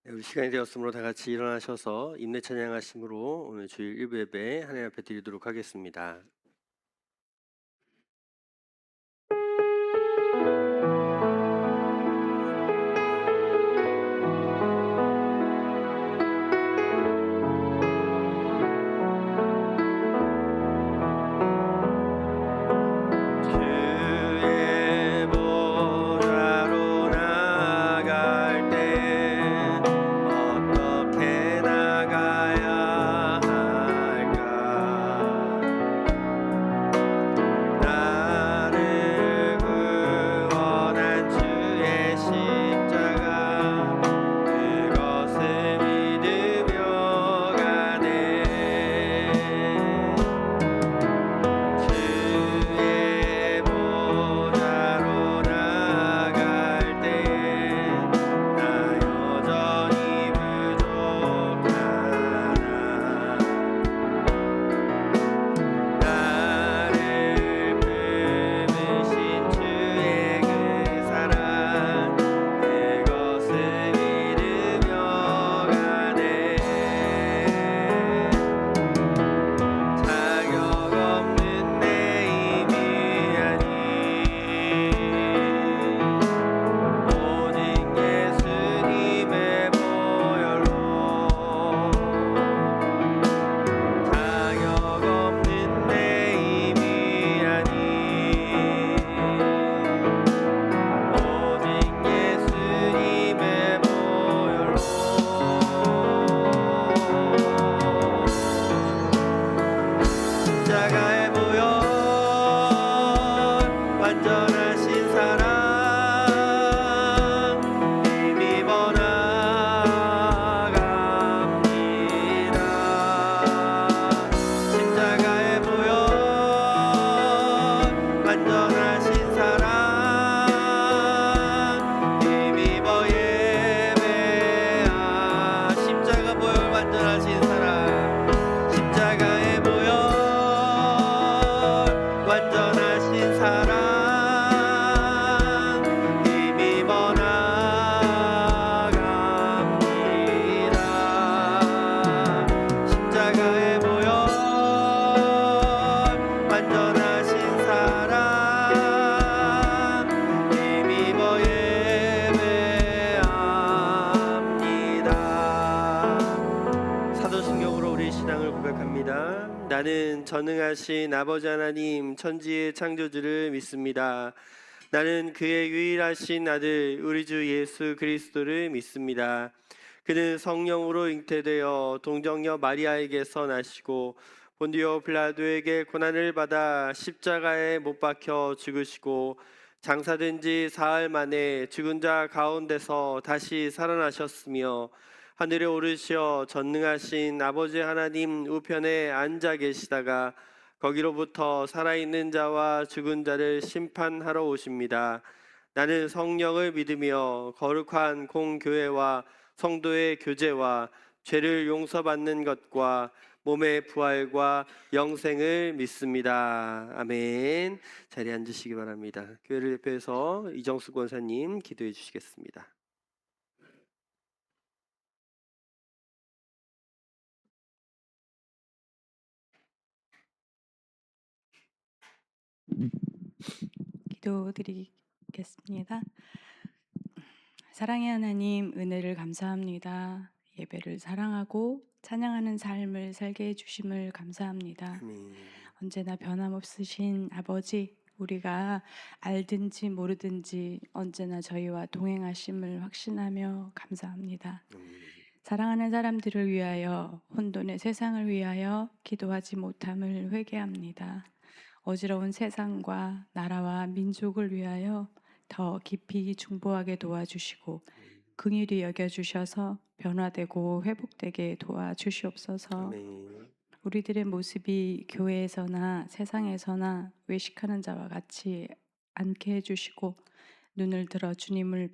네, 우리 시간이 되었으므로 다 같이 일어나셔서 임내 찬양하심으로 오늘 주일 일부 예배 하나님 앞에 드리도록 하겠습니다. 주의 보좌로 나갈 때 어떻게 나가야 할까? 나를 구원한 주의 십자가 그것을 믿으며 가네. 주의 보좌로 나갈 때에 나 여전히 부족하나. 나를 품으신 주의 그 사랑 그것을 믿으며 가네. 자격 없는 내 힘이 아닌 오직 예수님의 보혈로 자격 없는 내 힘이 아닌 오직 예수님의 보혈로 십자가의 보혈 완전하신 사랑 힘입어 나갑니다. 십자가의 보혈 완전하신 사랑 힘입어 예배하. 십자가 보혈 완전하신 사랑 십자가의 보혈 완전하신 사랑 힘입어 나갑니다. 십자가의 보혈 완전하신 사랑 힘입어 예배합니다. 사도신경으로 우리 신앙을 고백합니다. 나는 전능하신 아버지 하나님 천지의 창조주를 믿습니다. 나는 그의 유일하신 아들 우리 주 예수 그리스도를 믿습니다. 그는 성령으로 잉태되어 동정녀 마리아에게서 나시고 본디오 빌라도에게 고난을 받아 십자가에 못 박혀 죽으시고 장사된 지 사흘 만에 죽은 자 가운데서 다시 살아나셨으며 하늘에 오르시어 전능하신 아버지 하나님 우편에 앉아 계시다가 거기로부터 살아있는 자와 죽은 자를 심판하러 오십니다. 나는 성령을 믿으며 거룩한 공교회와 성도의 교제와 죄를 용서받는 것과 몸의 부활과 영생을 믿습니다. 아멘. 자리에 앉으시기 바랍니다. 교회를 대표해서 이정수 권사님 기도해 주시겠습니다. 기도드리겠습니다. 사랑의 하나님, 은혜를 감사합니다. 예배를 사랑하고 찬양하는 삶을 살게 해주심을 감사합니다. 아멘. 언제나 변함없으신 아버지, 우리가 알든지 모르든지 언제나 저희와 동행하심을 확신하며 감사합니다. 사랑하는 사람들을 위하여, 혼돈의 세상을 위하여 기도하지 못함을 회개합니다. 어지러운 세상과 나라와 민족을 위하여 더 깊이 중보하게 도와주시고 긍휼히 여겨주셔서 변화되고 회복되게 도와주시옵소서. 아멘. 우리들의 모습이 교회에서나 세상에서나 외식하는 자와 같이 않게 해주시고 눈을 들어 주님을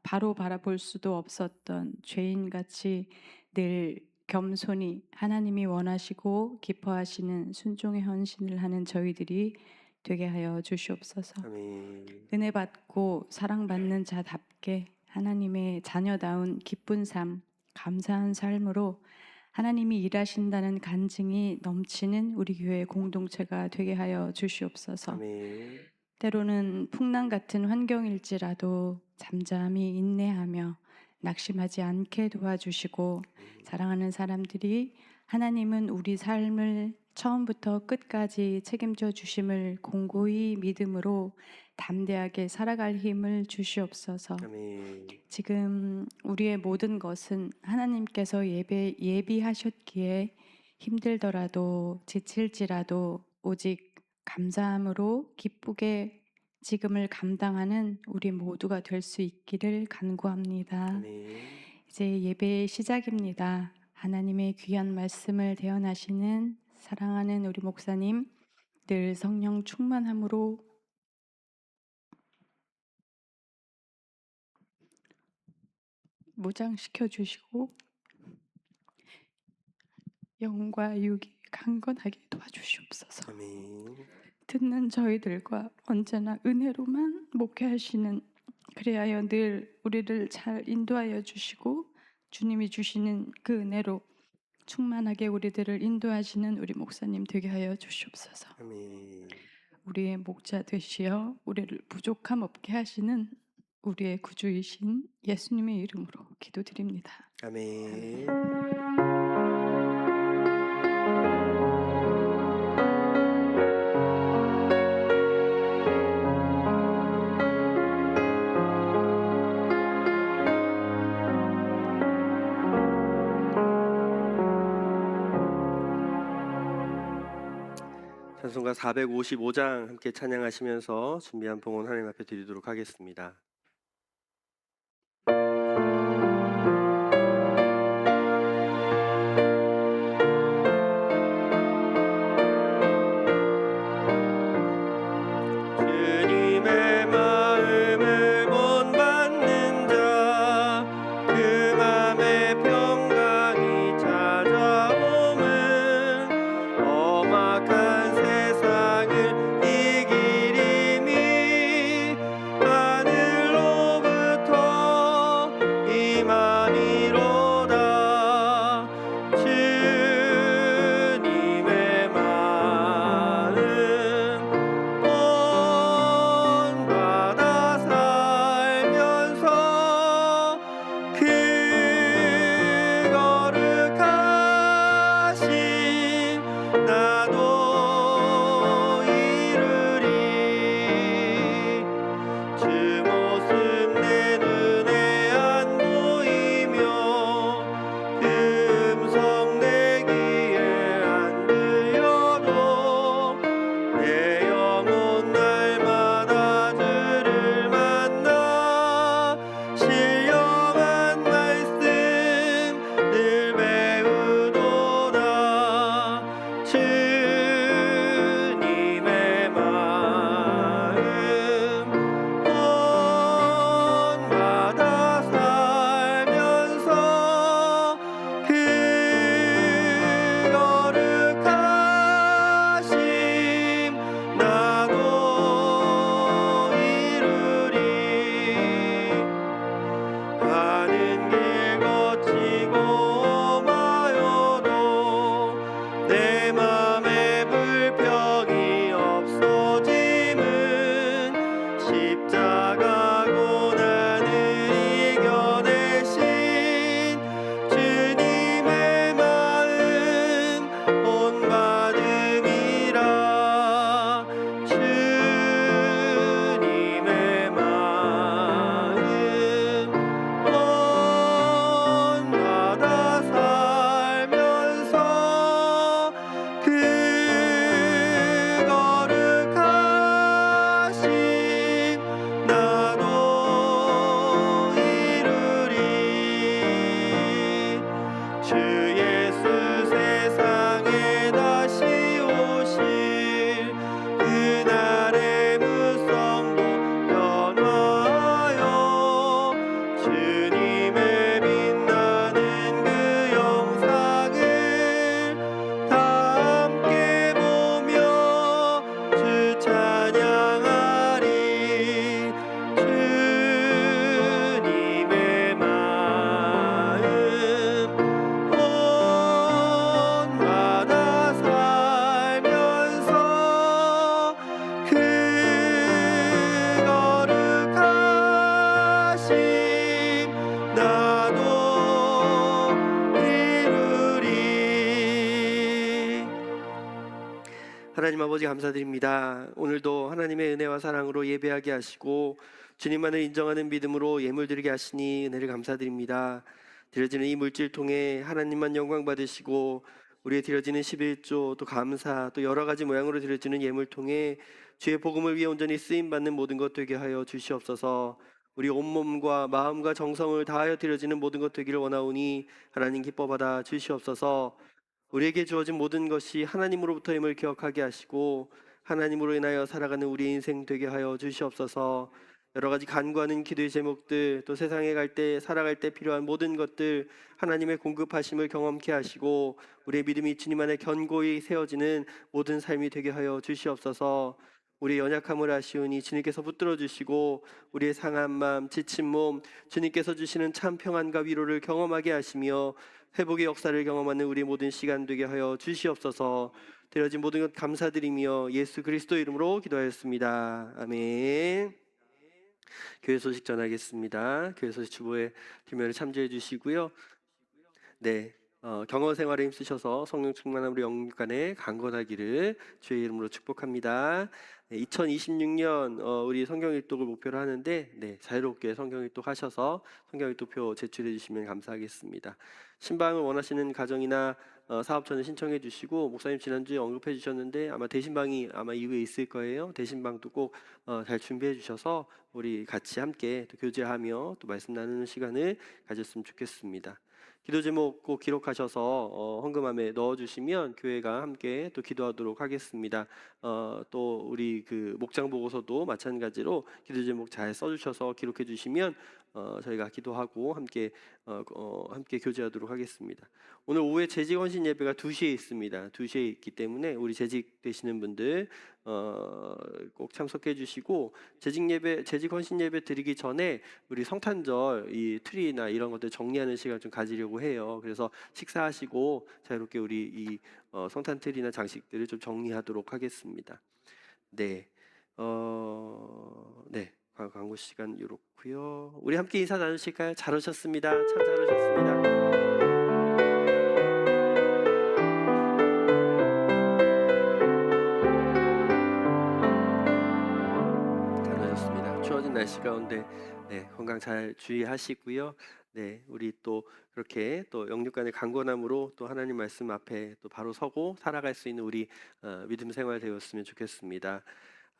바로 바라볼 수도 없었던 죄인같이 늘 겸손히 하나님이 원하시고 기뻐하시는 순종의 헌신을 하는 저희들이 되게 하여 주시옵소서. 아멘. 은혜 받고 사랑받는 자답게 하나님의 자녀다운 기쁜 삶, 감사한 삶으로 하나님이 일하신다는 간증이 넘치는 우리 교회 공동체가 되게 하여 주시옵소서. 아멘. 때로는 풍랑 같은 환경일지라도 잠잠히 인내하며 낙심하지 않게 도와주시고, 사랑하는 사람들이 하나님은 우리 삶을 처음부터 끝까지 책임져 주심을 공고히 믿음으로 담대하게 살아갈 힘을 주시옵소서. 아멘. 지금 우리의 모든 것은 하나님께서 예비하셨기에 힘들더라도 지칠지라도 오직 감사함으로 기쁘게 지금을 감당하는 우리 모두가 될 수 있기를 간구합니다. 아멘. 이제 예배의 시작입니다. 하나님의 귀한 말씀을 대언하시는 사랑하는 우리 목사님, 늘 성령 충만함으로 무장시켜 주시고 영과 육이 강건하게 도와주시옵소서. 아멘. 듣는 저희들과 언제나 은혜로만 목회하시는, 그리하여 늘 우리를 잘 인도하여 주시고 주님이 주시는 그 은혜로 충만하게 우리들을 인도하시는 우리 목사님 되게 하여 주시옵소서. 아멘. 우리의 목자 되시어 우리를 부족함 없게 하시는 우리의 구주이신 예수님의 이름으로 기도드립니다. 아멘. 찬송가 455장 함께 찬양하시면서 준비한 봉헌 하나님 앞에 드리도록 하겠습니다. 주님의 마음을 본받는 자, 그 맘에 평강이 찾아오면 험악한 세상을 이기리니 하늘 하나님 아버지 감사드립니다. 오늘도 하나님의 은혜와 사랑으로 예배하게 하시고 주님만을 인정하는 믿음으로 예물 드리게 하시니 은혜를 감사드립니다. 드려지는 이 물질 통해 하나님만 영광 받으시고 우리의 드려지는 11조 또 감사 또 여러 가지 모양으로 드려지는 예물 통해 주의 복음을 위해 온전히 쓰임 받는 모든 것 되게 하여 주시옵소서. 우리 온몸과 마음과 정성을 다하여 드려지는 모든 것 되기를 원하오니 하나님 기뻐 받아 주시옵소서. 우리에게 주어진 모든 것이 하나님으로부터임을 기억하게 하시고 하나님으로 인하여 살아가는 우리 인생 되게 하여 주시옵소서. 여러 가지 간구하는 기도의 제목들 또 세상에 갈 때 살아갈 때 필요한 모든 것들 하나님의 공급하심을 경험케 하시고 우리의 믿음이 주님 안에 견고히 세워지는 모든 삶이 되게 하여 주시옵소서. 우리의 연약함을 아시오니 주님께서 붙들어 주시고 우리의 상한 마음 지친 몸 주님께서 주시는 참 평안과 위로를 경험하게 하시며 회복의 역사를 경험하는 우리 모든 시간 되게 하여 주시옵소서. 드려진 모든 것 감사드리며 예수 그리스도 이름으로 기도하였습니다. 아멘. 교회 소식 전하겠습니다. 교회 소식 주보에 뒷면을 참조해 주시고요. 네, 경건 생활에 힘쓰셔서 성령 충만한 우리 영육간에 강건하기를 주의 이름으로 축복합니다. 네, 2026년 우리 성경 일독을 목표로 하는데 자유롭게 성경 일독하셔서 성경 일독표 제출해 주시면 감사하겠습니다. 신방을 원하시는 가정이나 사업처는 신청해 주시고 목사님 지난주에 언급해 주셨는데 아마 대신방이 아마 이후에 있을 거예요. 대신방도 꼭 잘 준비해 주셔서 우리 같이 함께 또 교제하며 또 말씀 나누는 시간을 가졌으면 좋겠습니다. 기도 제목 꼭 기록하셔서 헌금함에 넣어주시면 교회가 함께 또 기도하도록 하겠습니다. 또 우리 그 목장 보고서도 마찬가지로 기도 제목 잘 써주셔서 기록해 주시면 저희가 기도하고 함께 교제하도록 하겠습니다. 오늘 오후에 재직 헌신 예배가 2시에 있습니다. 2시에 있기 때문에 우리 재직 되시는 분들 꼭 참석해 주시고 재직 헌신 예배 드리기 전에 우리 성탄절 이 트리나 이런 것들 정리하는 시간 좀 가지려고 해요. 그래서 식사하시고 자유롭게 우리 이 성탄 트리나 장식들을 좀 정리하도록 하겠습니다. 네, 광고 시간 이렇고요. 우리 함께 인사 나누실까요? 잘 오셨습니다. 참 잘 오셨습니다. 추워진 날씨 가운데 건강 잘 주의하시고요. 우리 또 그렇게 또 영육간의 강건함으로 또 하나님 말씀 앞에 또 바로 서고 살아갈 수 있는 우리 믿음 생활 되었으면 좋겠습니다.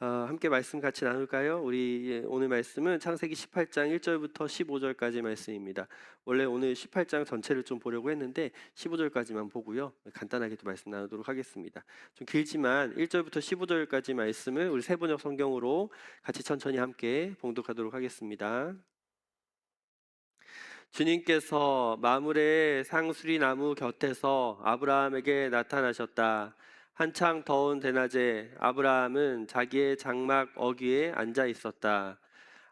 함께 말씀 같이 나눌까요? 우리 오늘 말씀은 창세기 18장 1절부터 15절까지 말씀입니다. 원래 오늘 18장 전체를 좀 보려고 했는데 15절까지만 보고요. 간단하게 또 말씀 나누도록 하겠습니다. 좀 길지만 1절부터 15절까지 말씀을 우리 세번역 성경으로 같이 천천히 함께 봉독하도록 하겠습니다. 주님께서 마므레 상수리 나무 곁에서 아브라함에게 나타나셨다. 한창 더운 대낮에 아브라함은 자기의 장막 어귀에 앉아 있었다.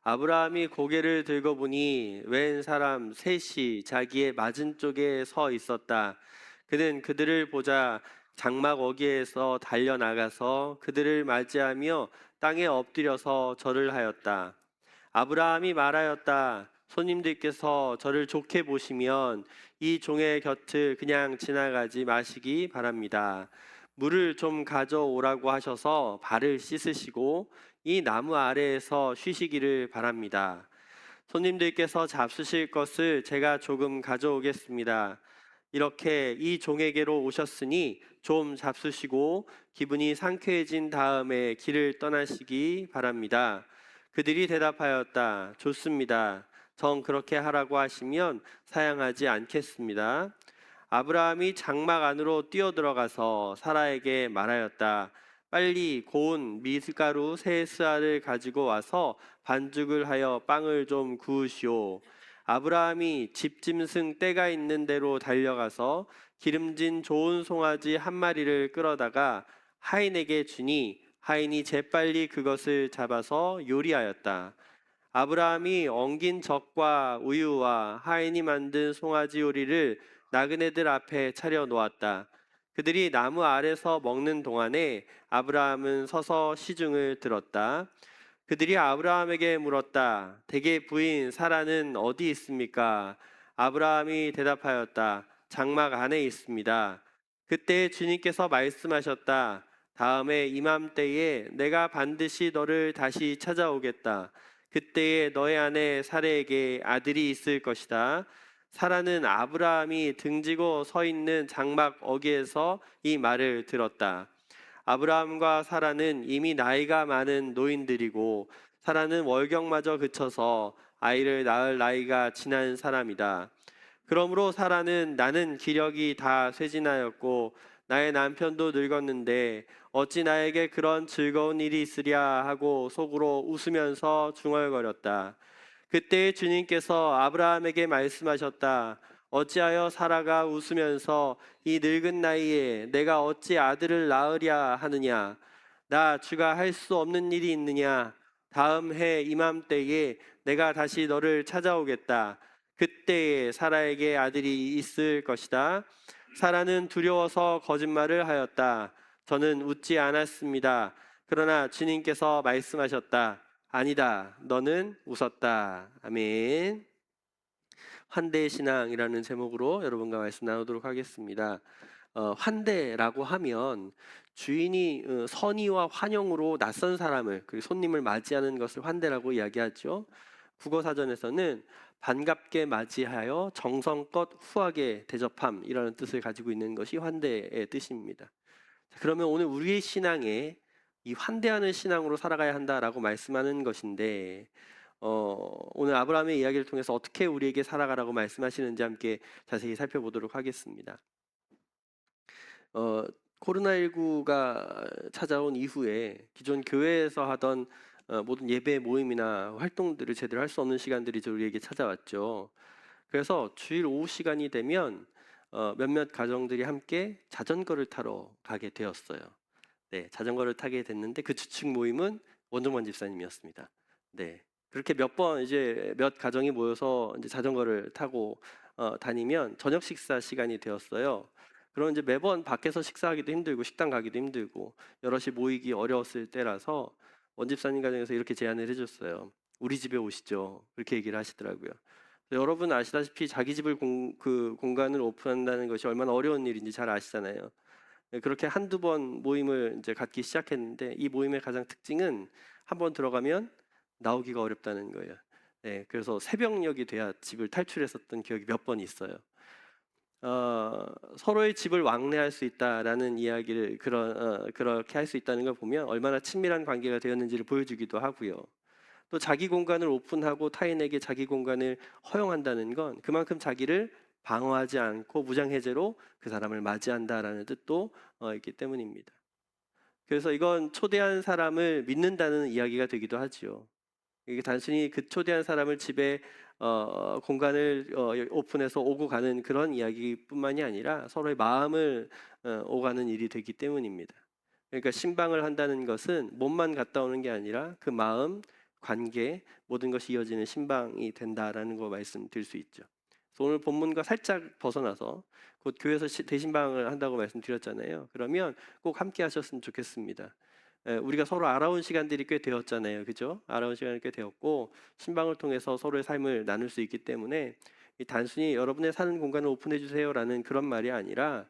아브라함이 고개를 들고 보니 웬 사람 셋이 자기의 맞은쪽에 서 있었다. 그는 그들을 보자 장막 어귀에서 달려나가서 그들을 맞이하며 땅에 엎드려서 절을 하였다. 아브라함이 말하였다. 손님들께서 저를 좋게 보시면 이 종의 곁을 그냥 지나가지 마시기 바랍니다. 물을 좀 가져오라고 하셔서 발을 씻으시고 이 나무 아래에서 쉬시기를 바랍니다. 손님들께서 잡수실 것을 제가 조금 가져오겠습니다. 이렇게 이 종에게로 오셨으니 좀 잡수시고 기분이 상쾌해진 다음에 길을 떠나시기 바랍니다. 그들이 대답하였다. 좋습니다. 정 그렇게 하라고 하시면 사양하지 않겠습니다. 아브라함이 장막 안으로 뛰어들어가서 사라에게 말하였다. 빨리 고운 밀가루 3스아를 가지고 와서 반죽을 하여 빵을 좀 구우시오. 아브라함이 집짐승 떼가 있는 데로 달려가서 기름진 좋은 송아지 1마리를 끌어다가 하인에게 주니 하인이 재빨리 그것을 잡아서 요리하였다. 아브라함이 엉긴 젖과 우유와 하인이 만든 송아지 요리를 나그네들 앞에 차려 놓았다. 그들이 나무 아래서 먹는 동안에 아브라함은 서서 시중을 들었다. 그들이 아브라함에게 물었다. 대개 부인 사라는 어디 있습니까? 아브라함이 대답하였다. 장막 안에 있습니다. 그때 주님께서 말씀하셨다. 다음에 이맘때에 내가 반드시 너를 다시 찾아오겠다. 그때에 너의 아내 사레에게 아들이 있을 것이다. 사라는 아브라함이 등지고 서 있는 장막 어귀에서 이 말을 들었다. 아브라함과 사라는 이미 나이가 많은 노인들이고 사라는 월경마저 그쳐서 아이를 낳을 나이가 지난 사람이다. 그러므로 사라는 나는 기력이 다 쇠진하였고 나의 남편도 늙었는데 어찌 나에게 그런 즐거운 일이 있으랴 하고 속으로 웃으면서 중얼거렸다. 그때 주님께서 아브라함에게 말씀하셨다. 어찌하여 사라가 웃으면서 이 늙은 나이에 내가 어찌 아들을 낳으랴 하느냐? 나 주가 할 수 없는 일이 있느냐? 다음 해 이맘때에 내가 다시 너를 찾아오겠다. 그때에 사라에게 아들이 있을 것이다. 사라는 두려워서 거짓말을 하였다. 저는 웃지 않았습니다. 그러나 주님께서 말씀하셨다. 아니다. 너는 웃었다. 아멘. 환대의 신앙이라는 제목으로 여러분과 말씀 나누도록 하겠습니다. 환대라고 하면 주인이 선의와 환영으로 낯선 사람을 그리고 손님을 맞이하는 것을 환대라고 이야기하죠. 국어사전에서는 반갑게 맞이하여 정성껏 후하게 대접함이라는 뜻을 가지고 있는 것이 환대의 뜻입니다. 그러면 오늘 우리의 신앙에 이 환대하는 신앙으로 살아가야 한다라고 말씀하는 것인데 오늘 아브라함의 이야기를 통해서 어떻게 우리에게 살아가라고 말씀하시는지 함께 자세히 살펴보도록 하겠습니다. 코로나19가 찾아온 이후에 기존 교회에서 하던 모든 예배 모임이나 활동들을 제대로 할 수 없는 시간들이 우리에게 찾아왔죠. 그래서 주일 오후 시간이 되면 몇몇 가정들이 함께 자전거를 타러 가게 되었어요. 네, 자전거를 타게 됐는데 그 주축 모임은 원종만 집사님이었습니다. 네, 그렇게 몇 번 이제 몇 가정이 모여서 이제 자전거를 타고 다니면 저녁 식사 시간이 되었어요. 그럼 이제 매번 밖에서 식사하기도 힘들고 식당 가기도 힘들고 여럿이 모이기 어려웠을 때라서 원 집사님 가정에서 이렇게 제안을 해줬어요. 우리 집에 오시죠. 그렇게 얘기를 하시더라고요. 여러분 아시다시피 자기 집을 그 공간을 오픈한다는 것이 얼마나 어려운 일인지 잘 아시잖아요. 네, 그렇게 한두 번 모임을 이제 갖기 시작했는데 이 모임의 가장 특징은 한 번 들어가면 나오기가 어렵다는 거예요. 네, 그래서 새벽녘이 돼야 집을 탈출했었던 기억이 몇 번 있어요. 서로의 집을 왕래할 수 있다라는 이야기를 그렇게 할 수 있다는 걸 보면 얼마나 친밀한 관계가 되었는지를 보여주기도 하고요. 또 자기 공간을 오픈하고 타인에게 자기 공간을 허용한다는 건 그만큼 자기를 방어하지 않고 무장해제로 그 사람을 맞이한다라는 뜻도 있기 때문입니다. 그래서 이건 초대한 사람을 믿는다는 이야기가 되기도 하지요. 이게 단순히 그 초대한 사람을 집에 공간을 오픈해서 오고 가는 그런 이야기뿐만이 아니라 서로의 마음을 오가는 일이 되기 때문입니다. 그러니까 신방을 한다는 것은 몸만 갔다 오는 게 아니라 그 마음, 관계 모든 것이 이어지는 신방이 된다라는 거 말씀드릴 수 있죠. 그래서 오늘 본문과 살짝 벗어나서 곧 교회에서 대신방을 한다고 말씀드렸잖아요. 그러면 꼭 함께 하셨으면 좋겠습니다. 우리가 서로 알아온 시간들이 꽤 되었잖아요. 그죠? 알아온 시간이 꽤 되었고 신방을 통해서 서로의 삶을 나눌 수 있기 때문에 단순히 여러분의 사는 공간을 오픈해 주세요라는 그런 말이 아니라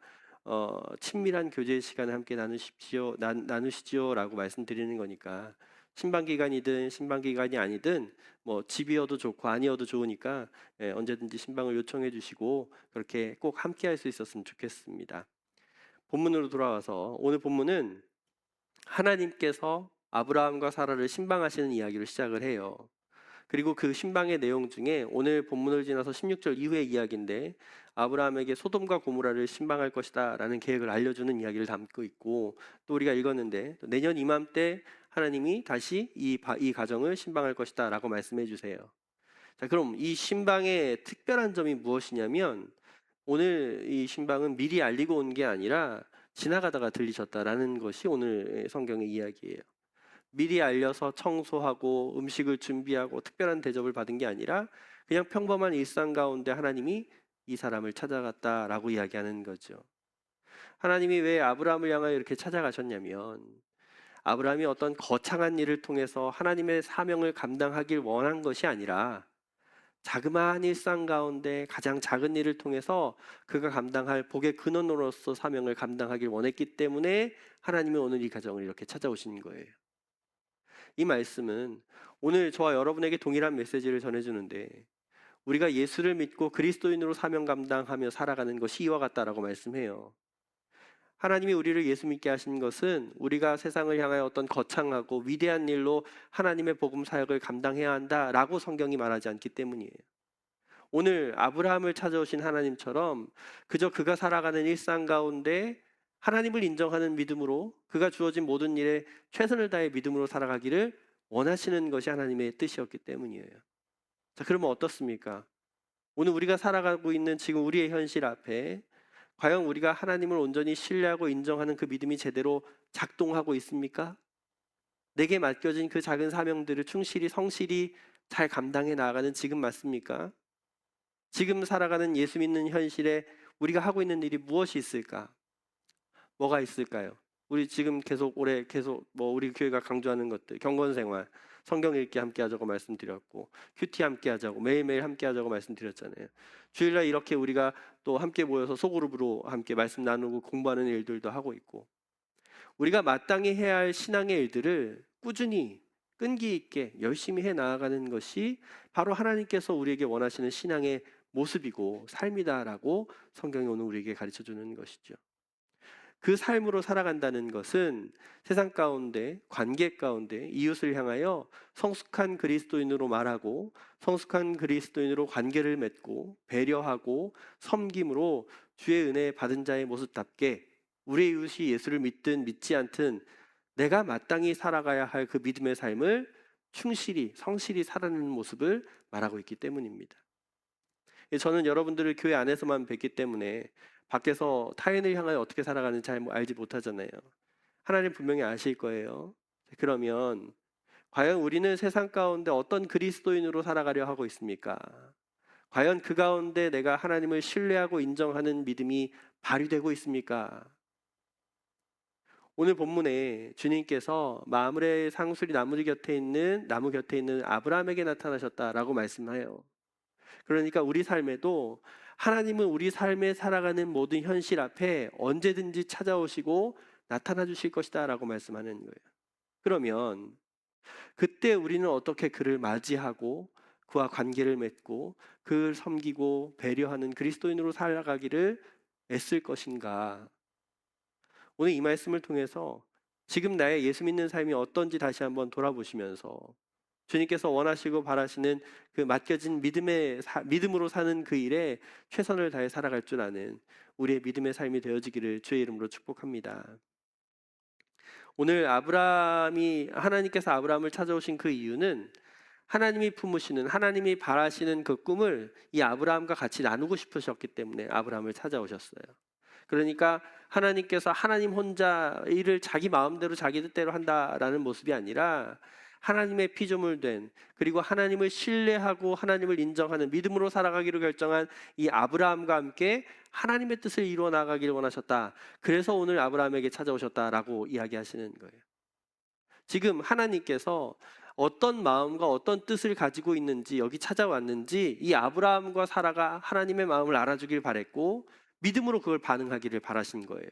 친밀한 교제 시간을 함께 나누시지요라고 말씀드리는 거니까 신방 기간이든 신방 기간이 아니든 뭐 집이어도 좋고 아니어도 좋으니까 언제든지 신방을 요청해 주시고 그렇게 꼭 함께 할 수 있었으면 좋겠습니다. 본문으로 돌아와서 오늘 본문은 하나님께서 아브라함과 사라를 신방하시는 이야기로 시작을 해요. 그리고 그 신방의 내용 중에 오늘 본문을 지나서 16절 이후의 이야기인데 아브라함에게 소돔과 고모라를 신방할 것이다 라는 계획을 알려주는 이야기를 담고 있고 또 우리가 읽었는데 또 내년 이맘때 하나님이 다시 이 가정을 신방할 것이다 라고 말씀해 주세요. 자, 그럼 이 신방의 특별한 점이 무엇이냐면 오늘 이 신방은 미리 알리고 온 게 아니라 지나가다가 들리셨다라는 것이 오늘 성경의 이야기예요. 미리 알려서 청소하고 음식을 준비하고 특별한 대접을 받은 게 아니라 그냥 평범한 일상 가운데 하나님이 이 사람을 찾아갔다라고 이야기하는 거죠. 하나님이 왜 아브라함을 향하여 이렇게 찾아가셨냐면 아브라함이 어떤 거창한 일을 통해서 하나님의 사명을 감당하길 원한 것이 아니라 자그마한 일상 가운데 가장 작은 일을 통해서 그가 감당할 복의 근원으로서 사명을 감당하길 원했기 때문에 하나님은 오늘 이 가정을 이렇게 찾아오신 거예요. 이 말씀은 오늘 저와 여러분에게 동일한 메시지를 전해주는데, 우리가 예수를 믿고 그리스도인으로 사명 감당하며 살아가는 것이 이와 같다라고 말씀해요. 하나님이 우리를 예수 믿게 하신 것은 우리가 세상을 향하여 어떤 거창하고 위대한 일로 하나님의 복음 사역을 감당해야 한다라고 성경이 말하지 않기 때문이에요. 오늘 아브라함을 찾아오신 하나님처럼 그저 그가 살아가는 일상 가운데 하나님을 인정하는 믿음으로 그가 주어진 모든 일에 최선을 다해 믿음으로 살아가기를 원하시는 것이 하나님의 뜻이었기 때문이에요. 자, 그러면 어떻습니까? 오늘 우리가 살아가고 있는 지금 우리의 현실 앞에 과연 우리가 하나님을 온전히 신뢰하고 인정하는 그 믿음이 제대로 작동하고 있습니까? 내게 맡겨진 그 작은 사명들을 충실히 성실히 잘 감당해 나아가는 지금 맞습니까? 지금 살아가는 예수 믿는 현실에 우리가 하고 있는 일이 무엇이 있을까? 뭐가 있을까요? 우리 지금 올해 계속 우리 교회가 강조하는 것들, 경건 생활, 성경 읽기 함께 하자고 말씀드렸고, 큐티 함께 하자고, 매일매일 함께 하자고 말씀드렸잖아요. 주일날 이렇게 우리가 또 함께 모여서 소그룹으로 함께 말씀 나누고 공부하는 일들도 하고 있고, 우리가 마땅히 해야 할 신앙의 일들을 꾸준히 끈기 있게 열심히 해 나아가는 것이 바로 하나님께서 우리에게 원하시는 신앙의 모습이고 삶이다라고 성경이 오늘 우리에게 가르쳐 주는 것이죠. 그 삶으로 살아간다는 것은 세상 가운데, 관계 가운데 이웃을 향하여 성숙한 그리스도인으로 말하고 성숙한 그리스도인으로 관계를 맺고 배려하고 섬김으로 주의 은혜 받은 자의 모습답게 우리 이웃이 예수를 믿든 믿지 않든 내가 마땅히 살아가야 할 그 믿음의 삶을 충실히 성실히 살아내는 모습을 말하고 있기 때문입니다. 저는 여러분들을 교회 안에서만 뵙기 때문에 밖에서 타인을 향하여 어떻게 살아가는지 잘 알지 못하잖아요. 하나님 분명히 아실 거예요. 그러면 과연 우리는 세상 가운데 어떤 그리스도인으로 살아가려 하고 있습니까? 과연 그 가운데 내가 하나님을 신뢰하고 인정하는 믿음이 발휘되고 있습니까? 오늘 본문에 주님께서 마므레 상수리 나무 곁에 있는 아브라함에게 나타나셨다라고 말씀해요. 그러니까 우리 삶에도 하나님은 우리 삶에 살아가는 모든 현실 앞에 언제든지 찾아오시고 나타나 주실 것이다 라고 말씀하는 거예요. 그러면 그때 우리는 어떻게 그를 맞이하고 그와 관계를 맺고 그를 섬기고 배려하는 그리스도인으로 살아가기를 애쓸 것인가? 오늘 이 말씀을 통해서 지금 나의 예수 믿는 삶이 어떤지 다시 한번 돌아보시면서 주님께서 원하시고 바라시는 그 맡겨진 믿음으로 사는 그 일에 최선을 다해 살아갈 줄 아는 우리의 믿음의 삶이 되어지기를 주의 이름으로 축복합니다. 오늘 하나님께서 아브라함을 찾아오신 그 이유는 하나님이 바라시는 그 꿈을 이 아브라함과 같이 나누고 싶으셨기 때문에 아브라함을 찾아오셨어요. 그러니까 하나님께서 하나님 혼자 일을 자기 마음대로 자기 뜻대로 한다라는 모습이 아니라 하나님의 피조물 된, 그리고 하나님을 신뢰하고 하나님을 인정하는 믿음으로 살아가기로 결정한 이 아브라함과 함께 하나님의 뜻을 이루어 나가기를 원하셨다. 그래서 오늘 아브라함에게 찾아오셨다라고 이야기하시는 거예요. 지금 하나님께서 어떤 마음과 어떤 뜻을 가지고 있는지, 여기 찾아왔는지 이 아브라함과 사라가 하나님의 마음을 알아주길 바랬고 믿음으로 그걸 반응하기를 바라신 거예요.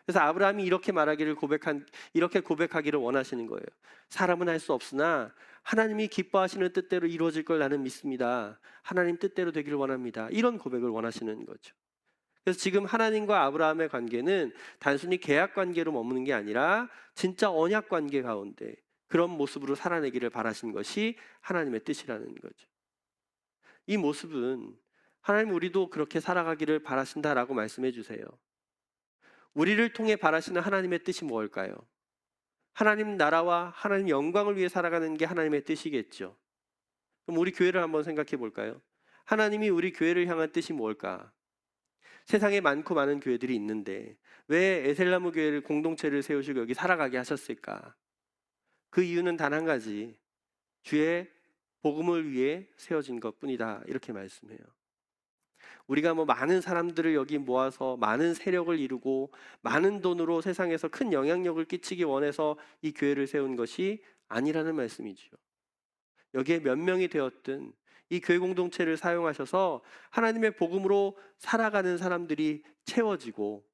그래서 아브라함이 이렇게 고백하기를 원하시는 거예요. 사람은 할 수 없으나 하나님이 기뻐하시는 뜻대로 이루어질 걸 나는 믿습니다. 하나님 뜻대로 되기를 원합니다. 이런 고백을 원하시는 거죠. 그래서 지금 하나님과 아브라함의 관계는 단순히 계약 관계로 머무는 게 아니라 진짜 언약 관계 가운데 그런 모습으로 살아내기를 바라신 것이 하나님의 뜻이라는 거죠. 이 모습은 하나님 우리도 그렇게 살아가기를 바라신다라고 말씀해 주세요. 우리를 통해 바라시는 하나님의 뜻이 뭘까요? 하나님 나라와 하나님 영광을 위해 살아가는 게 하나님의 뜻이겠죠. 그럼 우리 교회를 한번 생각해 볼까요? 하나님이 우리 교회를 향한 뜻이 뭘까? 세상에 많고 많은 교회들이 있는데 왜 에셀나무 교회를 공동체를 세우시고 여기 살아가게 하셨을까? 그 이유는 단 한 가지, 주의 복음을 위해 세워진 것뿐이다, 이렇게 말씀해요. 우리가 많은 사람들을 여기 모아서 많은 세력을 이루고 많은 돈으로 세상에서 큰 영향력을 끼치기 원해서 이 교회를 세운 것이 아니라는 말씀이죠. 여기에 몇 명이 되었든 이 교회 공동체를 사용하셔서 하나님의 복음으로 살아가는 사람들이 채워지고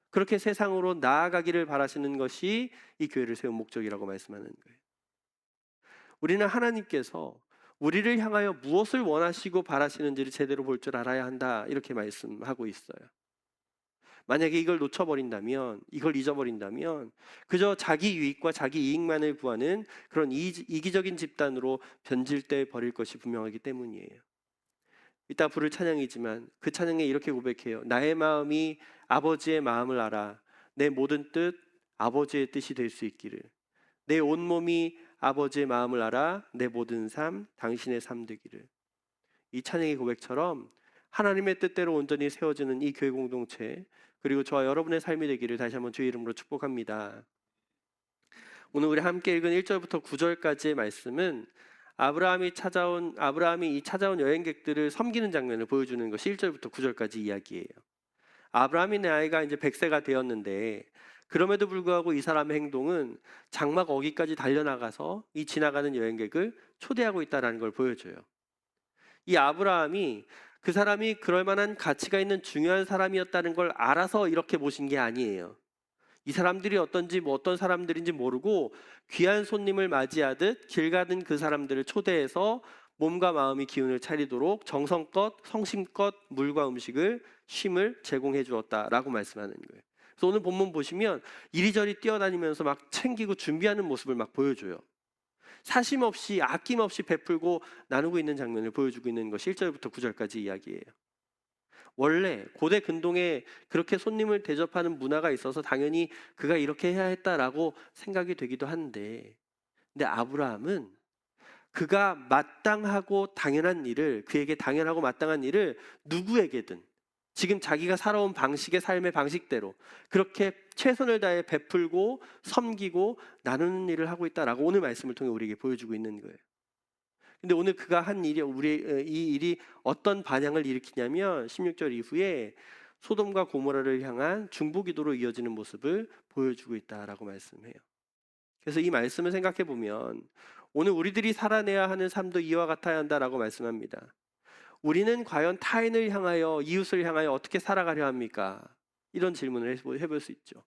그렇게 세상으로 나아가기를 바라시는 것이 이 교회를 세운 목적이라고 말씀하는 거예요. 우리는 하나님께서 우리를 향하여 무엇을 원하시고 바라시는지를 제대로 볼 줄 알아야 한다, 이렇게 말씀하고 있어요. 만약에 이걸 놓쳐버린다면, 이걸 잊어버린다면 그저 자기 유익과 자기 이익만을 구하는 그런 이기적인 집단으로 변질돼 버릴 것이 분명하기 때문이에요. 이따 부를 찬양이지만 그 찬양에 이렇게 고백해요. 나의 마음이 아버지의 마음을 알아. 내 모든 뜻 아버지의 뜻이 될 수 있기를. 내 온몸이 아버지의 마음을 알아. 내 모든 삶 당신의 삶 되기를. 이 찬양의 고백처럼 하나님의 뜻대로 온전히 세워지는 이 교회 공동체, 그리고 저와 여러분의 삶이 되기를 다시 한번 주의 이름으로 축복합니다. 오늘 우리 함께 읽은 1절부터 9절까지의 말씀은 아브라함이 이 찾아온 여행객들을 섬기는 장면을 보여주는 것이 1절부터 9절까지 이야기예요. 아브라함의 나이가 이제 100세가 되었는데 그럼에도 불구하고 이 사람의 행동은 장막 어귀까지 달려나가서 이 지나가는 여행객을 초대하고 있다는 걸 보여줘요. 이 아브라함이 그 사람이 그럴 만한 가치가 있는 중요한 사람이었다는 걸 알아서 이렇게 모신 게 아니에요. 이 사람들이 어떤지 어떤 사람들인지 모르고 귀한 손님을 맞이하듯 길 가는 그 사람들을 초대해서 몸과 마음이 기운을 차리도록 정성껏 성심껏 물과 음식을 쉼을 제공해 주었다라고 말씀하는 거예요. 그래서 오늘 본문 보시면 이리저리 뛰어다니면서 막 챙기고 준비하는 모습을 막 보여줘요. 사심 없이 아낌없이 베풀고 나누고 있는 장면을 보여주고 있는 것이 1절부터 9절까지 이야기예요. 원래 고대 근동에 그렇게 손님을 대접하는 문화가 있어서 당연히 그가 이렇게 해야 했다라고 생각이 되기도 한데, 근데 아브라함은 그가 마땅하고 당연한 일을, 그에게 당연하고 마땅한 일을 누구에게든 지금 자기가 살아온 방식의 삶의 방식대로 그렇게 최선을 다해 베풀고 섬기고 나누는 일을 하고 있다라고 오늘 말씀을 통해 우리에게 보여주고 있는 거예요. 근데 오늘 그가 한 일이 이 일이 어떤 반향을 일으키냐면 16절 이후에 소돔과 고모라를 향한 중보기도로 이어지는 모습을 보여주고 있다라고 말씀해요. 그래서 이 말씀을 생각해 보면 오늘 우리들이 살아내야 하는 삶도 이와 같아야 한다라고 말씀합니다. 우리는 과연 타인을 향하여, 이웃을 향하여 어떻게 살아가려 합니까? 이런 질문을 해볼 수 있죠.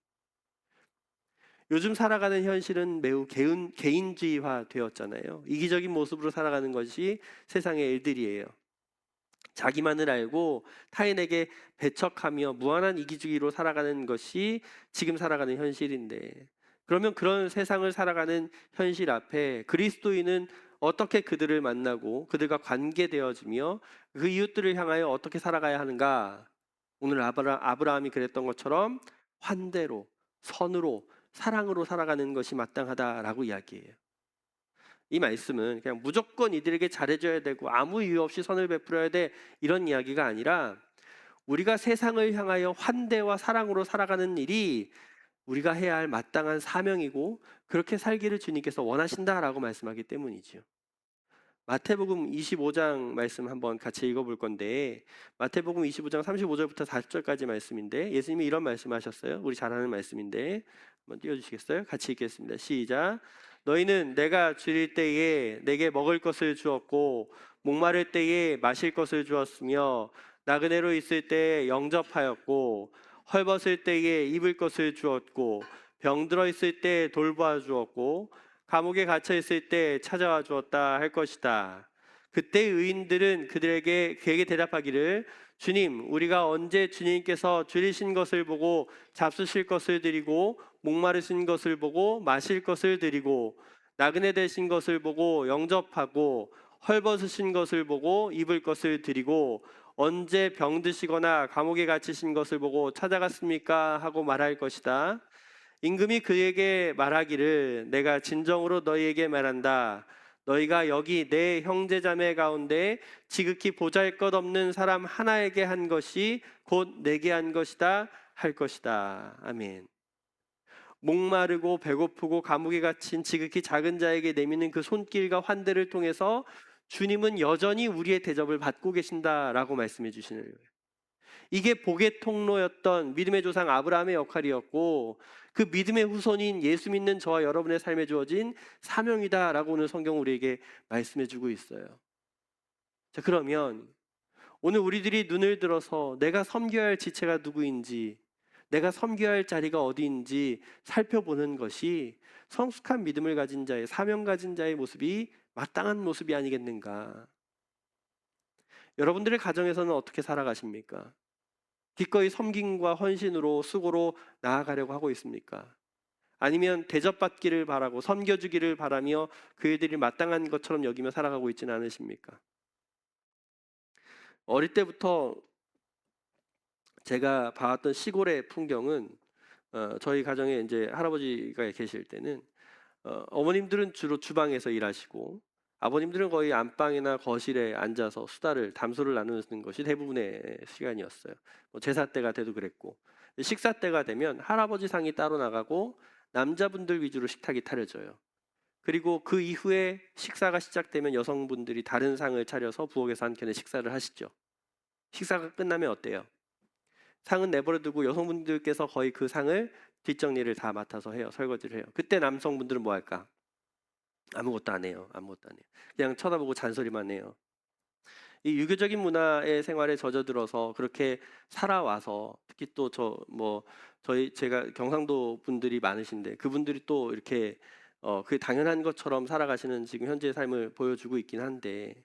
요즘 살아가는 현실은 매우 개인주의화 되었잖아요. 이기적인 모습으로 살아가는 것이 세상의 일들이에요. 자기만을 알고 타인에게 배척하며 무한한 이기주의로 살아가는 것이 지금 살아가는 현실인데, 그러면 그런 세상을 살아가는 현실 앞에 그리스도인은 어떻게 그들을 만나고 그들과 관계되어지며 그 이웃들을 향하여 어떻게 살아가야 하는가? 오늘 아브라함이 그랬던 것처럼 환대로, 선으로, 사랑으로 살아가는 것이 마땅하다라고 이야기해요. 이 말씀은 그냥 무조건 이들에게 잘해줘야 되고 아무 이유 없이 선을 베풀어야 돼, 이런 이야기가 아니라 우리가 세상을 향하여 환대와 사랑으로 살아가는 일이 우리가 해야 할 마땅한 사명이고 그렇게 살기를 주님께서 원하신다라고 말씀하기 때문이죠. 마태복음 25장 말씀 한번 같이 읽어볼 건데, 마태복음 25장 35절부터 40절까지 말씀인데 예수님이 이런 말씀하셨어요. 우리 잘 아는 말씀인데 한번 띄워주시겠어요? 같이 읽겠습니다. 시작. 너희는 내가 줄일 때에 내게 먹을 것을 주었고 목마를 때에 마실 것을 주었으며 나그네로 있을 때에 영접하였고 헐벗을 때에 입을 것을 주었고 병들어 있을 때에 돌보아 주었고 감옥에 갇혀 있을 때 찾아와 주었다 할 것이다. 그때 의인들은 그에게 대답하기를 주님, 우리가 언제 주님께서 줄이신 것을 보고 잡수실 것을 드리고 목마르신 것을 보고 마실 것을 드리고 나그네 되신 것을 보고 영접하고 헐벗으신 것을 보고 입을 것을 드리고 언제 병드시거나 감옥에 갇히신 것을 보고 찾아갔습니까? 하고 말할 것이다. 임금이 그에게 말하기를 내가 진정으로 너희에게 말한다. 너희가 여기 내 형제자매 가운데 지극히 보잘것없는 사람 하나에게 한 것이 곧 내게 한 것이다 할 것이다. 아멘. 목마르고 배고프고 감옥에 갇힌 지극히 작은 자에게 내미는 그 손길과 환대를 통해서 주님은 여전히 우리의 대접을 받고 계신다라고 말씀해 주시는 거예요. 이게 복의 통로였던 믿음의 조상 아브라함의 역할이었고 그 믿음의 후손인 예수 믿는 저와 여러분의 삶에 주어진 사명이다라고 오늘 성경 우리에게 말씀해 주고 있어요. 자, 그러면 오늘 우리들이 눈을 들어서 내가 섬겨야 할 지체가 누구인지, 내가 섬겨야 할 자리가 어디인지 살펴보는 것이 성숙한 믿음을 가진 자의, 사명 가진 자의 모습이 마땅한 모습이 아니겠는가? 여러분들의 가정에서는 어떻게 살아가십니까? 기꺼이 섬김과 헌신으로, 수고로 나아가려고 하고 있습니까? 아니면 대접받기를 바라고 섬겨주기를 바라며 그 애들이 마땅한 것처럼 여기며 살아가고 있지는 않으십니까? 어릴 때부터 제가 봐왔던 시골의 풍경은, 저희 가정에 이제 할아버지가 계실 때는 어머님들은 주로 주방에서 일하시고 아버님들은 거의 안방이나 거실에 앉아서 수다를 담소를 나누는 것이 대부분의 시간이었어요. 뭐 제사 때가 돼도 그랬고, 식사 때가 되면 할아버지 상이 따로 나가고 남자분들 위주로 식탁이 차려져요. 그리고 그 이후에 식사가 시작되면 여성분들이 다른 상을 차려서 부엌에서 한켠에 식사를 하시죠. 식사가 끝나면 어때요? 상은 내버려 두고 여성분들께서 거의 그 상을 뒷정리를 다 맡아서 해요. 설거지를 해요. 그때 남성분들은 뭐 할까? 아무것도 안 해요. 아무것도 안 해요. 그냥 쳐다보고 잔소리만 해요. 이 유교적인 문화의 생활에 젖어들어서 그렇게 살아와서, 특히 또 제가 경상도 분들이 많으신데 그분들이 또 이렇게 그 당연한 것처럼 살아가시는 지금 현재의 삶을 보여주고 있긴 한데,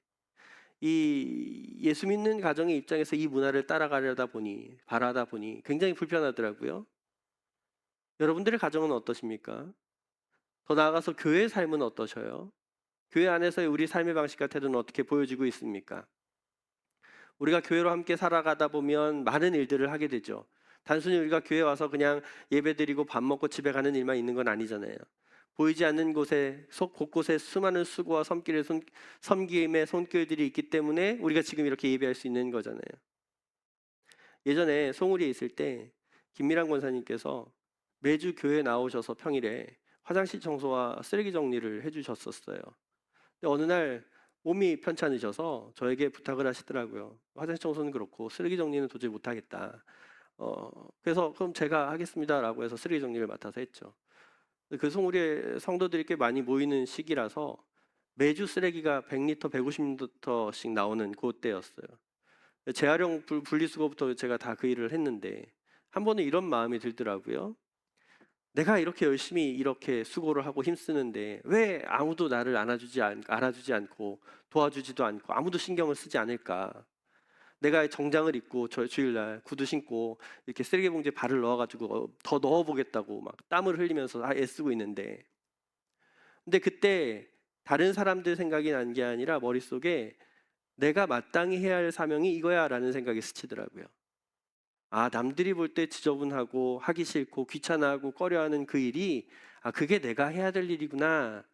이 예수 믿는 가정의 입장에서 이 문화를 따라가려다 보니, 바라다 보니 굉장히 불편하더라고요. 여러분들의 가정은 어떠십니까? 더 나아가서 교회의 삶은 어떠셔요? 교회 안에서의 우리 삶의 방식과 태도는 어떻게 보여지고 있습니까? 우리가 교회로 함께 살아가다 보면 많은 일들을 하게 되죠. 단순히 우리가 교회 와서 그냥 예배드리고 밥 먹고 집에 가는 일만 있는 건 아니잖아요. 보이지 않는 곳에 곳곳에 수많은 수고와 섬김의 손길들이 있기 때문에 우리가 지금 이렇게 예배할 수 있는 거잖아요. 예전에 송우리에 있을 때 김미란 권사님께서 매주 교회 나오셔서 평일에 화장실 청소와 쓰레기 정리를 해주셨었어요. 근데 어느 날 몸이 편찮으셔서 저에게 부탁을 하시더라고요. 화장실 청소는 그렇고 쓰레기 정리는 도저히 못하겠다. 그래서 그럼 제가 하겠습니다라고 해서 쓰레기 정리를 맡아서 했죠. 그 송우리에 성도들이 꽤 많이 모이는 시기라서 매주 쓰레기가 100리터, 150리터씩 나오는 그때였어요. 재활용 분리수거부터 제가 다 그 일을 했는데 한 번은 이런 마음이 들더라고요. 내가 이렇게 열심히 이렇게 수고를 하고 힘쓰는데 왜 아무도 나를 알아주지 않고 도와주지도 않고 아무도 신경을 쓰지 않을까? 내가 정장을 입고 저 주일날 구두 신고 이렇게 쓰레기 봉지에 발을 넣어가지고 더 넣어보겠다고 막 땀을 흘리면서 애쓰고 있는데, 근데 그때 다른 사람들 생각이 난 게 아니라 머릿속에 내가 마땅히 해야 할 사명이 이거야라는 생각이 스치더라고요. 아, 남들이 볼 때 지저분하고 하기 싫고 귀찮아하고 꺼려하는 그 일이, 아, 그게 내가 해야 될 일이구나.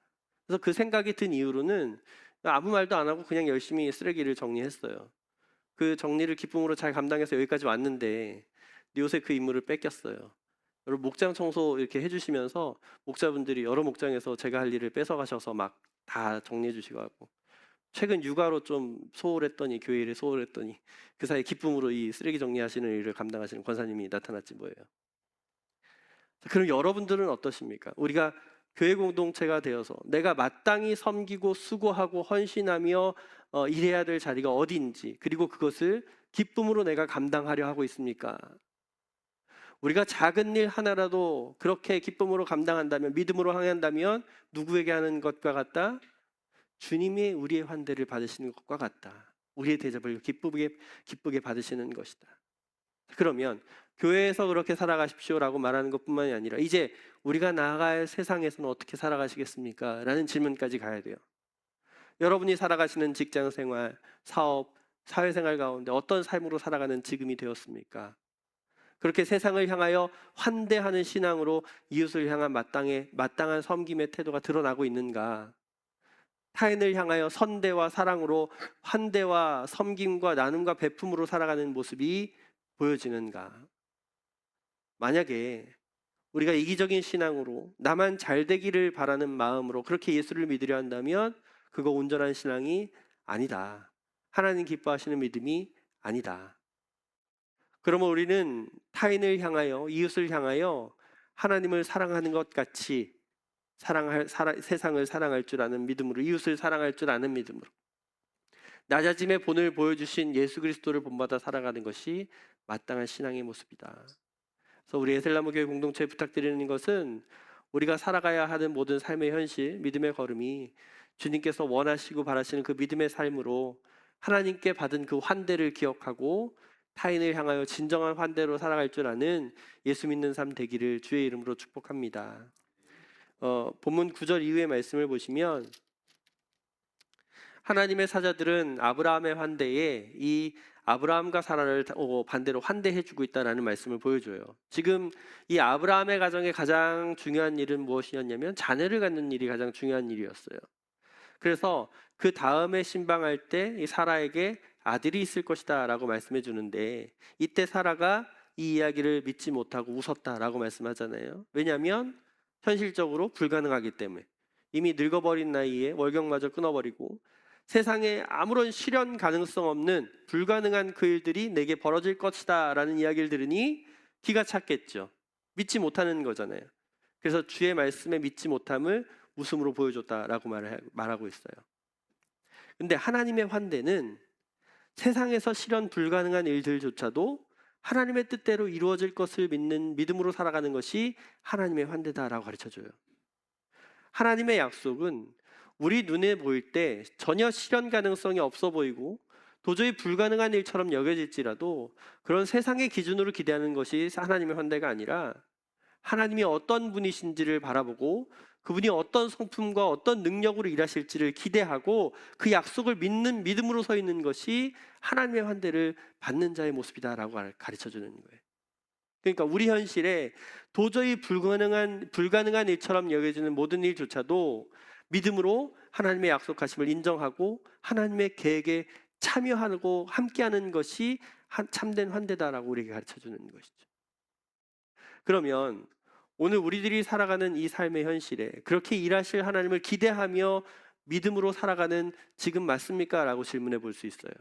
그래서 그 생각이 든 이후로는 아무 말도 안 하고 그냥 열심히 쓰레기를 정리했어요. 그 정리를 기쁨으로 잘 감당해서 여기까지 왔는데 요새 그 임무를 뺏겼어요. 여러분, 목장 청소 이렇게 해주시면서 목자분들이 여러 목장에서 제가 할 일을 뺏어가셔서 막 다 정리해 주시고 하고, 최근 육아로 좀 소홀했더니, 교회 일에 소홀했더니 그 사이 기쁨으로 이 쓰레기 정리하시는 일을 감당하시는 권사님이 나타났지 뭐예요. 그럼 여러분들은 어떠십니까? 우리가 교회 공동체가 되어서 내가 마땅히 섬기고 수고하고 헌신하며 일해야 될 자리가 어디인지, 그리고 그것을 기쁨으로 내가 감당하려 하고 있습니까? 우리가 작은 일 하나라도 그렇게 기쁨으로 감당한다면, 믿음으로 행한다면 누구에게 하는 것과 같다? 주님이 우리의 환대를 받으시는 것과 같다. 우리의 대접을 기쁘게 받으시는 것이다. 그러면 교회에서 그렇게 살아가십시오라고 말하는 것뿐만이 아니라 이제 우리가 나아갈 세상에서는 어떻게 살아가시겠습니까? 라는 질문까지 가야 돼요. 여러분이 살아가시는 직장 생활, 사업, 사회생활 가운데 어떤 삶으로 살아가는 지금이 되었습니까? 그렇게 세상을 향하여 환대하는 신앙으로 이웃을 향한 마땅한 섬김의 태도가 드러나고 있는가? 타인을 향하여 선대와 사랑으로 환대와 섬김과 나눔과 베품으로 살아가는 모습이 보여지는가? 만약에 우리가 이기적인 신앙으로 나만 잘 되기를 바라는 마음으로 그렇게 예수를 믿으려 한다면 그거 온전한 신앙이 아니다. 하나님 기뻐하시는 믿음이 아니다. 그러면 우리는 타인을 향하여, 이웃을 향하여 하나님을 사랑하는 것 같이 세상을 사랑할 줄 아는 믿음으로, 이웃을 사랑할 줄 아는 믿음으로, 낮아짐의 본을 보여주신 예수 그리스도를 본받아 살아가는 것이 마땅한 신앙의 모습이다. 그래서 우리 에셀나무 교회 공동체에 부탁드리는 것은 우리가 살아가야 하는 모든 삶의 현실, 믿음의 걸음이 주님께서 원하시고 바라시는 그 믿음의 삶으로 하나님께 받은 그 환대를 기억하고 타인을 향하여 진정한 환대로 살아갈 줄 아는 예수 믿는 삶 되기를 주의 이름으로 축복합니다. 본문 9절 이후의 말씀을 보시면 하나님의 사자들은 아브라함의 환대에 이 아브라함과 사라를 반대로 환대해주고 있다는 말씀을 보여줘요. 지금 이 아브라함의 가정의 가장 중요한 일은 무엇이었냐면 자녀를 갖는 일이 가장 중요한 일이었어요. 그래서 그 다음에 신방할 때 이 사라에게 아들이 있을 것이다 라고 말씀해 주는데, 이때 사라가 이 이야기를 믿지 못하고 웃었다라고 말씀하잖아요. 왜냐하면 현실적으로 불가능하기 때문에, 이미 늙어버린 나이에 월경마저 끊어버리고 세상에 아무런 실현 가능성 없는 불가능한 그 일들이 내게 벌어질 것이다 라는 이야기를 들으니 기가 찼겠죠. 믿지 못하는 거잖아요. 그래서 주의 말씀에 믿지 못함을 웃음으로 보여줬다라고 말하고 있어요. 근데 하나님의 환대는 세상에서 실현 불가능한 일들조차도 하나님의 뜻대로 이루어질 것을 믿는 믿음으로 살아가는 것이 하나님의 환대다라고 가르쳐줘요. 하나님의 약속은 우리 눈에 보일 때 전혀 실현 가능성이 없어 보이고 도저히 불가능한 일처럼 여겨질지라도 그런 세상의 기준으로 기대하는 것이 하나님의 환대가 아니라, 하나님이 어떤 분이신지를 바라보고 그분이 어떤 성품과 어떤 능력으로 일하실지를 기대하고 그 약속을 믿는 믿음으로 서 있는 것이 하나님의 환대를 받는 자의 모습이다라고 가르쳐 주는 거예요. 그러니까 우리 현실에 도저히 불가능한 일처럼 여겨지는 모든 일조차도 믿음으로 하나님의 약속하심을 인정하고 하나님의 계획에 참여하고 함께하는 것이 참된 환대다라고 우리에게 가르쳐 주는 것이죠. 그러면 오늘 우리들이 살아가는 이 삶의 현실에 그렇게 일하실 하나님을 기대하며 믿음으로 살아가는 지금 맞습니까? 라고 질문해 볼 수 있어요.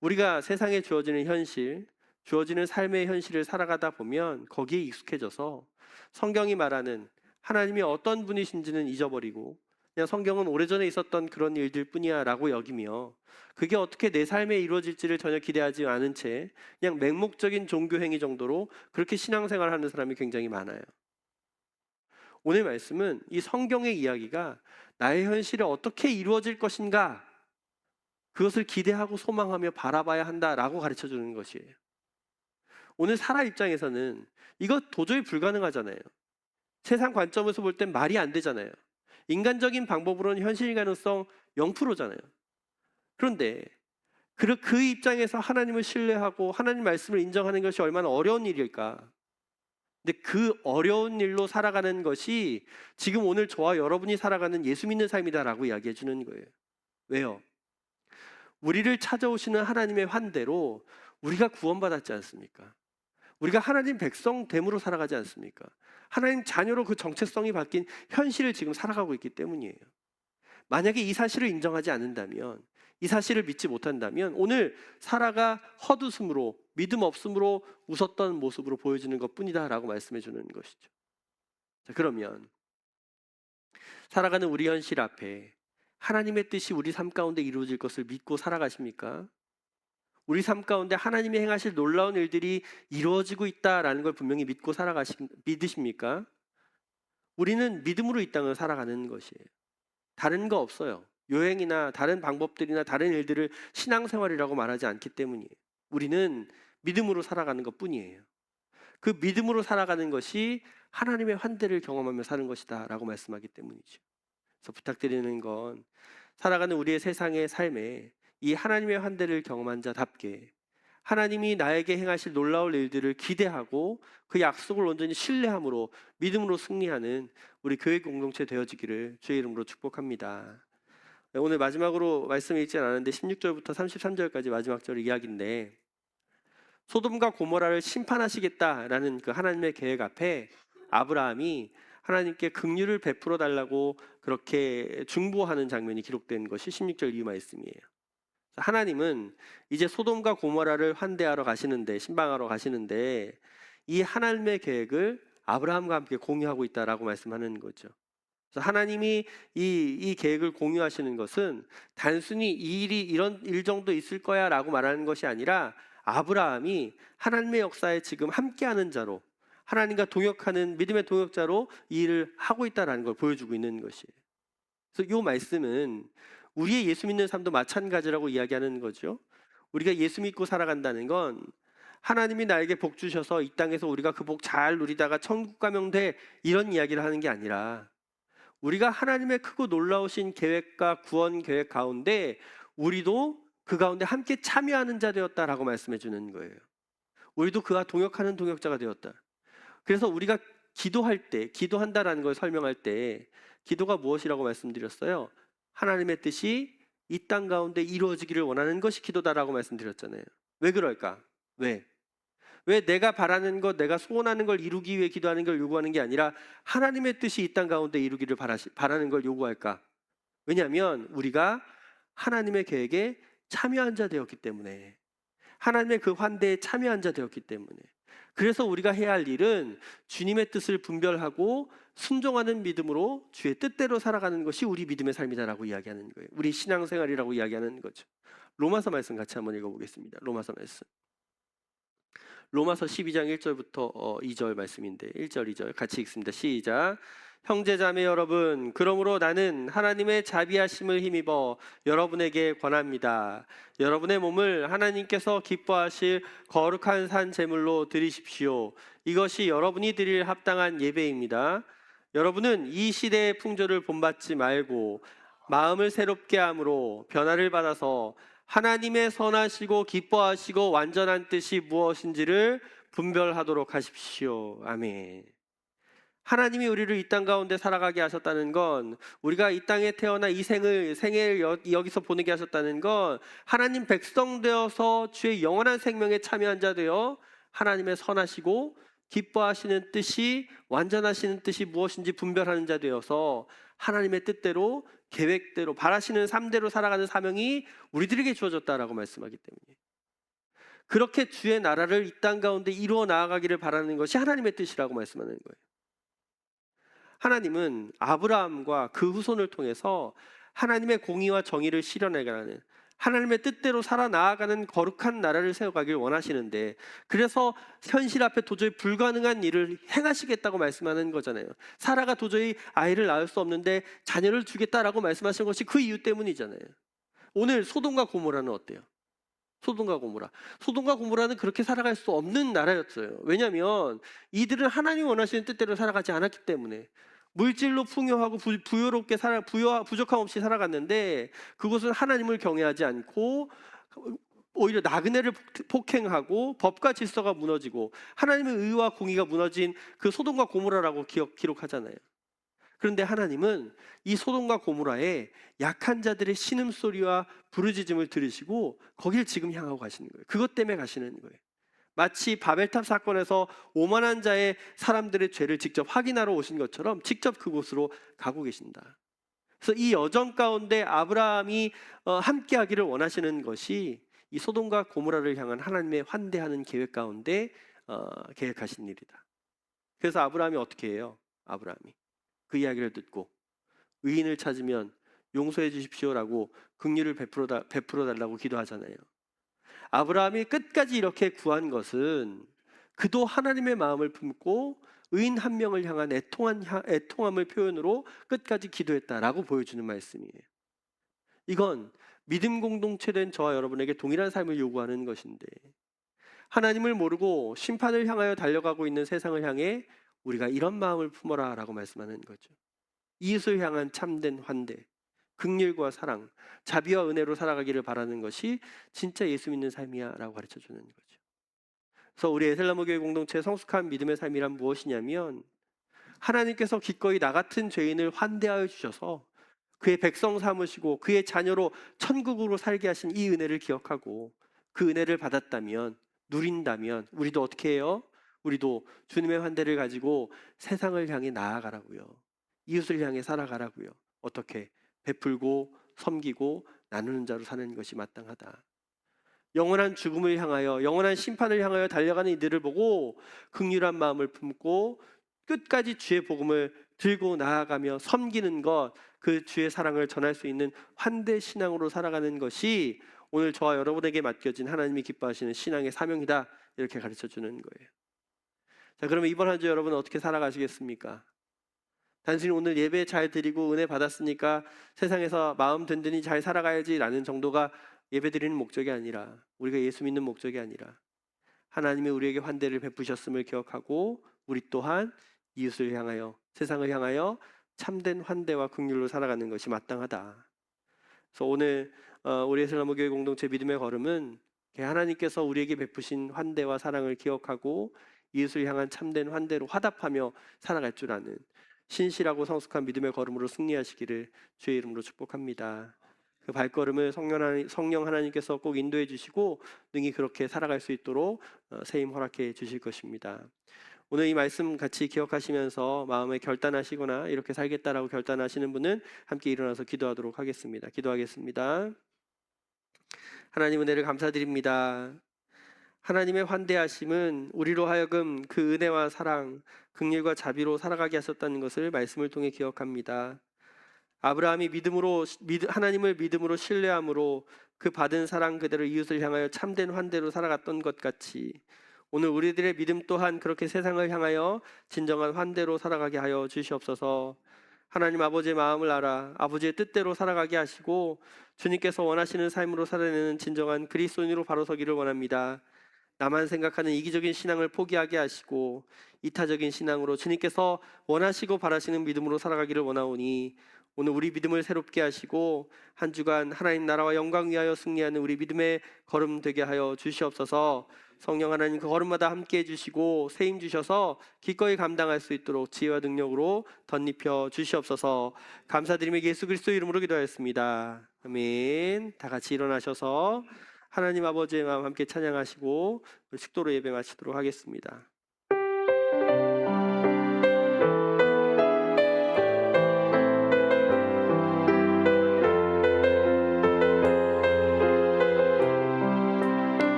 우리가 세상에 주어지는 현실, 주어지는 삶의 현실을 살아가다 보면 거기에 익숙해져서 성경이 말하는 하나님이 어떤 분이신지는 잊어버리고 그냥 성경은 오래전에 있었던 그런 일들 뿐이야 라고 여기며 그게 어떻게 내 삶에 이루어질지를 전혀 기대하지 않은 채 그냥 맹목적인 종교 행위 정도로 그렇게 신앙생활을 하는 사람이 굉장히 많아요. 오늘 말씀은 이 성경의 이야기가 나의 현실에 어떻게 이루어질 것인가, 그것을 기대하고 소망하며 바라봐야 한다라고 가르쳐 주는 것이에요. 오늘 사라 입장에서는 이거 도저히 불가능하잖아요. 세상 관점에서 볼 땐 말이 안 되잖아요. 인간적인 방법으로는 현실 가능성 0%잖아요. 그런데 그 입장에서 하나님을 신뢰하고 하나님 말씀을 인정하는 것이 얼마나 어려운 일일까. 근데 그 어려운 일로 살아가는 것이 지금 오늘 저와 여러분이 살아가는 예수 믿는 삶이다라고 이야기해 주는 거예요. 왜요? 우리를 찾아오시는 하나님의 환대로 우리가 구원받았지 않습니까? 우리가 하나님 백성 됨으로 살아가지 않습니까? 하나님 자녀로 그 정체성이 바뀐 현실을 지금 살아가고 있기 때문이에요. 만약에 이 사실을 인정하지 않는다면, 이 사실을 믿지 못한다면 오늘 사라가 헛웃음으로 믿음 없음으로 웃었던 모습으로 보여지는 것뿐이다라고 말씀해 주는 것이죠. 자, 그러면 살아가는 우리 현실 앞에 하나님의 뜻이 우리 삶 가운데 이루어질 것을 믿고 살아가십니까? 우리 삶 가운데 하나님이 행하실 놀라운 일들이 이루어지고 있다라는 걸 분명히 믿으십니까? 우리는 믿음으로 이 땅을 살아가는 것이에요. 다른 거 없어요. 여행이나 다른 방법들이나 다른 일들을 신앙생활이라고 말하지 않기 때문이에요. 우리는 믿음으로 살아가는 것뿐이에요. 그 믿음으로 살아가는 것이 하나님의 환대를 경험하며 사는 것이다 라고 말씀하기 때문이죠. 그래서 부탁드리는 건 살아가는 우리의 세상의 삶에 이 하나님의 환대를 경험한 자답게 하나님이 나에게 행하실 놀라울 일들을 기대하고 그 약속을 온전히 신뢰함으로 믿음으로 승리하는 우리 교회 공동체 되어지기를 주의 이름으로 축복합니다. 오늘 마지막으로 말씀 읽진 않았는데 16절부터 33절까지 마지막 절 이야기인데, 소돔과 고모라를 심판하시겠다라는 그 하나님의 계획 앞에 아브라함이 하나님께 긍휼을 베풀어 달라고 그렇게 중보하는 장면이 기록된 것이 16절 이후 말씀이에요. 하나님은 이제 소돔과 고모라를 환대하러 가시는데, 신방하러 가시는데 이 하나님의 계획을 아브라함과 함께 공유하고 있다라고 말씀하는 거죠. 그래서 하나님이 이 계획을 공유하시는 것은 단순히 이 일이 이런 일 정도 있을 거야라고 말하는 것이 아니라 아브라함이 하나님의 역사에 지금 함께하는 자로, 하나님과 동역하는 믿음의 동역자로 이 일을 하고 있다라는 걸 보여주고 있는 것이에요. 그래서 이 말씀은 우리의 예수 믿는 삶도 마찬가지라고 이야기하는 거죠. 우리가 예수 믿고 살아간다는 건 하나님이 나에게 복 주셔서 이 땅에서 우리가 그 복 잘 누리다가 천국 가면 돼, 이런 이야기를 하는 게 아니라 우리가 하나님의 크고 놀라우신 계획과 구원 계획 가운데 우리도 그 가운데 함께 참여하는 자 되었다라고 말씀해 주는 거예요. 우리도 그와 동역하는 동역자가 되었다. 그래서 우리가 기도할 때, 기도한다라는 걸 설명할 때 기도가 무엇이라고 말씀드렸어요? 하나님의 뜻이 이 땅 가운데 이루어지기를 원하는 것이 기도다라고 말씀드렸잖아요. 왜 그럴까? 왜? 왜 내가 바라는 것, 내가 소원하는 걸 이루기 위해 기도하는 걸 요구하는 게 아니라 하나님의 뜻이 이 땅 가운데 이루기를 바라는 걸 요구할까? 왜냐하면 우리가 하나님의 계획에 참여한 자 되었기 때문에, 하나님의 그 환대에 참여한 자 되었기 때문에, 그래서 우리가 해야 할 일은 주님의 뜻을 분별하고 순종하는 믿음으로 주의 뜻대로 살아가는 것이 우리 믿음의 삶이다라고 이야기하는 거예요. 우리 신앙생활이라고 이야기하는 거죠. 로마서 말씀 같이 한번 읽어보겠습니다. 로마서 말씀. 로마서 12장 1절부터 2절 말씀인데 1절 2절 같이 읽습니다. 시작. 형제자매 여러분, 그러므로 나는 하나님의 자비하심을 힘입어 여러분에게 권합니다. 여러분의 몸을 하나님께서 기뻐하실 거룩한 산 제물로 드리십시오. 이것이 여러분이 드릴 합당한 예배입니다. 여러분은 이 시대의 풍조를 본받지 말고 마음을 새롭게 함으로 변화를 받아서 하나님의 선하시고 기뻐하시고 완전한 뜻이 무엇인지를 분별하도록 하십시오. 아멘. 하나님이 우리를 이 땅 가운데 살아가게 하셨다는 건, 우리가 이 땅에 태어나 이 생을 여기서 보내게 하셨다는 건 하나님 백성 되어서 주의 영원한 생명에 참여한 자 되어 하나님의 선하시고 기뻐하시는 뜻이, 완전하시는 뜻이 무엇인지 분별하는 자 되어서 하나님의 뜻대로, 계획대로, 바라시는 삶대로 살아가는 사명이 우리들에게 주어졌다라고 말씀하기 때문에, 그렇게 주의 나라를 이 땅 가운데 이루어 나아가기를 바라는 것이 하나님의 뜻이라고 말씀하는 거예요. 하나님은 아브라함과 그 후손을 통해서 하나님의 공의와 정의를 실현해가는, 하나님의 뜻대로 살아나아가는 거룩한 나라를 세워가길 원하시는데, 그래서 현실 앞에 도저히 불가능한 일을 행하시겠다고 말씀하는 거잖아요. 사라가 도저히 아이를 낳을 수 없는데 자녀를 주겠다라고 말씀하신 것이 그 이유 때문이잖아요. 오늘 소돔과 고모라는 어때요? 소돔과 고모라. 소돔과 고모라는 그렇게 살아갈 수 없는 나라였어요. 왜냐하면 이들은 하나님이 원하시는 뜻대로 살아가지 않았기 때문에. 물질로 풍요하고 부유롭게 부족함 없이 살아갔는데, 그것은 하나님을 경외하지 않고 오히려 나그네를 폭행하고 법과 질서가 무너지고 하나님의 의와 공의가 무너진 그 소돔과 고모라라고 기록하잖아요. 그런데 하나님은 이 소돔과 고모라에 약한 자들의 신음소리와 부르짖음을 들으시고 거길 지금 향하고 가시는 거예요. 그것 때문에 가시는 거예요. 마치 바벨탑 사건에서 오만한 자의 사람들의 죄를 직접 확인하러 오신 것처럼 직접 그곳으로 가고 계신다. 그래서 이 여정 가운데 아브라함이 함께하기를 원하시는 것이 이 소돔과 고모라를 향한 하나님의 환대하는 계획 가운데 계획하신 일이다. 그래서 아브라함이 어떻게 해요? 아브라함이 그 이야기를 듣고 의인을 찾으면 용서해 주십시오라고 긍휼을 베풀어 달라고 기도하잖아요. 아브라함이 끝까지 이렇게 구한 것은 그도 하나님의 마음을 품고 의인 한 명을 향한 애통함을 표현으로 끝까지 기도했다라고 보여주는 말씀이에요. 이건 믿음 공동체 된 저와 여러분에게 동일한 삶을 요구하는 것인데, 하나님을 모르고 심판을 향하여 달려가고 있는 세상을 향해 우리가 이런 마음을 품어라 라고 말씀하는 거죠. 이웃을 향한 참된 환대, 긍휼과 사랑, 자비와 은혜로 살아가기를 바라는 것이 진짜 예수 믿는 삶이야 라고 가르쳐주는 거죠. 그래서 우리 에셀나무 교회 공동체의 성숙한 믿음의 삶이란 무엇이냐면, 하나님께서 기꺼이 나 같은 죄인을 환대하여 주셔서 그의 백성 삼으시고 그의 자녀로 천국으로 살게 하신 이 은혜를 기억하고 그 은혜를 받았다면, 누린다면 우리도 어떻게 해요? 우리도 주님의 환대를 가지고 세상을 향해 나아가라고요. 이웃을 향해 살아가라고요. 어떻게? 베풀고 섬기고 나누는 자로 사는 것이 마땅하다. 영원한 죽음을 향하여, 영원한 심판을 향하여 달려가는 이들을 보고 긍휼한 마음을 품고 끝까지 주의 복음을 들고 나아가며 섬기는 것, 그 주의 사랑을 전할 수 있는 환대 신앙으로 살아가는 것이 오늘 저와 여러분에게 맡겨진 하나님이 기뻐하시는 신앙의 사명이다, 이렇게 가르쳐 주는 거예요. 자, 그러면 이번 한 주 여러분 어떻게 살아가시겠습니까? 단순히 오늘 예배 잘 드리고 은혜 받았으니까 세상에서 마음 든든히 잘 살아가야지라는 정도가 예배 드리는 목적이 아니라, 우리가 예수 믿는 목적이 아니라, 하나님이 우리에게 환대를 베푸셨음을 기억하고 우리 또한 이웃을 향하여, 세상을 향하여 참된 환대와 긍휼로 살아가는 것이 마땅하다. 그래서 오늘 우리 에슬라모교회 공동체 믿음의 걸음은 하나님께서 우리에게 베푸신 환대와 사랑을 기억하고 이웃을 향한 참된 환대로 화답하며 살아갈 줄 아는 신실하고 성숙한 믿음의 걸음으로 승리하시기를 주의 이름으로 축복합니다. 그 발걸음을 성령 하나님께서 꼭 인도해 주시고 능히 그렇게 살아갈 수 있도록 세임 허락해 주실 것입니다. 오늘 이 말씀 같이 기억하시면서 마음에 결단하시거나 이렇게 살겠다라고 결단하시는 분은 함께 일어나서 기도하도록 하겠습니다. 기도하겠습니다. 하나님, 은혜를 감사드립니다. 하나님의 환대하심은 우리로 하여금 그 은혜와 사랑, 긍휼과 자비로 살아가게 하셨다는 것을 말씀을 통해 기억합니다. 아브라함이 하나님을 믿음으로 신뢰함으로 그 받은 사랑 그대로 이웃을 향하여 참된 환대로 살아갔던 것 같이, 오늘 우리들의 믿음 또한 그렇게 세상을 향하여 진정한 환대로 살아가게 하여 주시옵소서. 하나님 아버지의 마음을 알아 아버지의 뜻대로 살아가게 하시고 주님께서 원하시는 삶으로 살아내는 진정한 그리스도인으로 바로 서기를 원합니다. 나만 생각하는 이기적인 신앙을 포기하게 하시고 이타적인 신앙으로 주님께서 원하시고 바라시는 믿음으로 살아가기를 원하오니, 오늘 우리 믿음을 새롭게 하시고 한 주간 하나님 나라와 영광 위하여 승리하는 우리 믿음의 걸음 되게 하여 주시옵소서. 성령 하나님 그 걸음마다 함께 해주시고 세임 주셔서 기꺼이 감당할 수 있도록 지혜와 능력으로 덧입혀 주시옵소서. 감사드리며 예수 그리스도 이름으로 기도하였습니다. 아멘. 다 같이 일어나셔서 하나님 아버지의 마음 함께 찬양하시고 식도로 예배 마치도록 하겠습니다.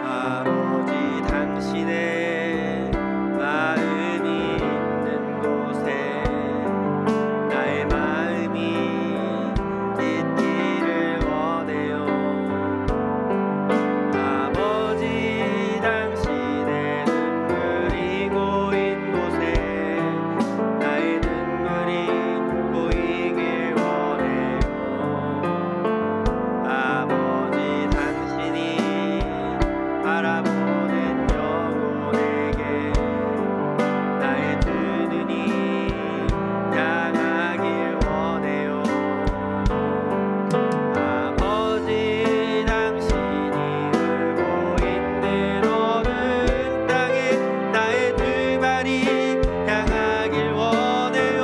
아버지, 당신의 마음이 있는 곳에 나의 마음이 있기를 원해요. 아버지, 당신의 눈물이 고인 곳에 나의 눈물이 고이길 원해요. 아버지, 당신이 바라보는 영혼에게 나의 두 눈이 향하길 원해요. 아버지, 당신이 울고 있는 어느 땅에 나의 두 발이 향하길 원해요.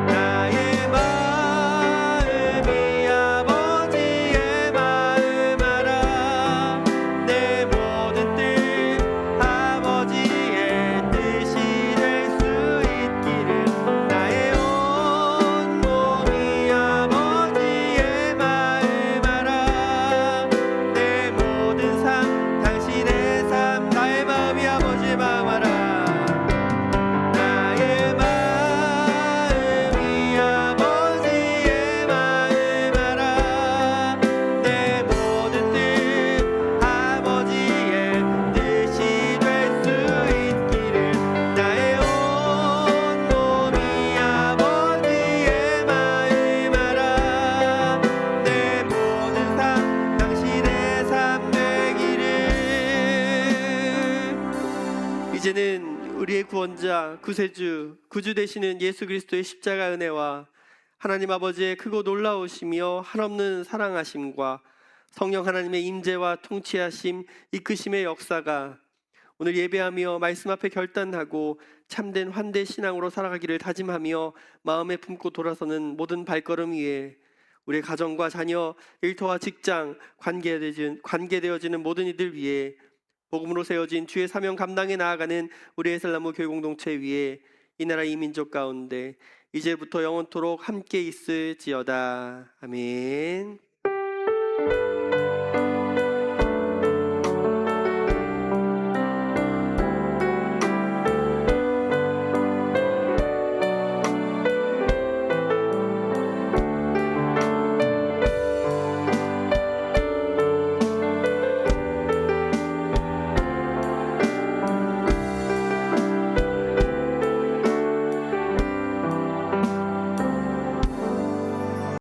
나의 마음이 아버지의 마음 알아. 내 모든 뜻 아버지의 뜻이 될 수 있기를. 나의 온 몸이 아버지의 마음 알아. 내 모든 삶 당신의 삶, 나의 마음이 아버지의 마음 알아. 나의 마음이 아버지의 마음 알아. 내 모든 뜻 아버지의 뜻이 될 수 있기를. 나의 온 몸이 아버지의 마음 알아. 내 모든 삶 당신의 삶 되기를. 이제는 우리의 구원자, 구세주, 구주 되시는 예수 그리스도의 십자가 은혜와 하나님 아버지의 크고 놀라우시며 한없는 사랑하심과 성령 하나님의 임재와 통치하심, 이끄심의 역사가 오늘 예배하며 말씀 앞에 결단하고 참된 환대 신앙으로 살아가기를 다짐하며 마음에 품고 돌아서는 모든 발걸음 위에 우리의 가정과 자녀, 일터와 직장, 관계되어지는 모든 이들 위에 복음으로 세워진 주의 사명 감당해 나아가는 우리 에슬라모 교회 공동체 위에 이 나라 이 민족 가운데 이제부터 영원토록 함께 있을지어다. 아멘.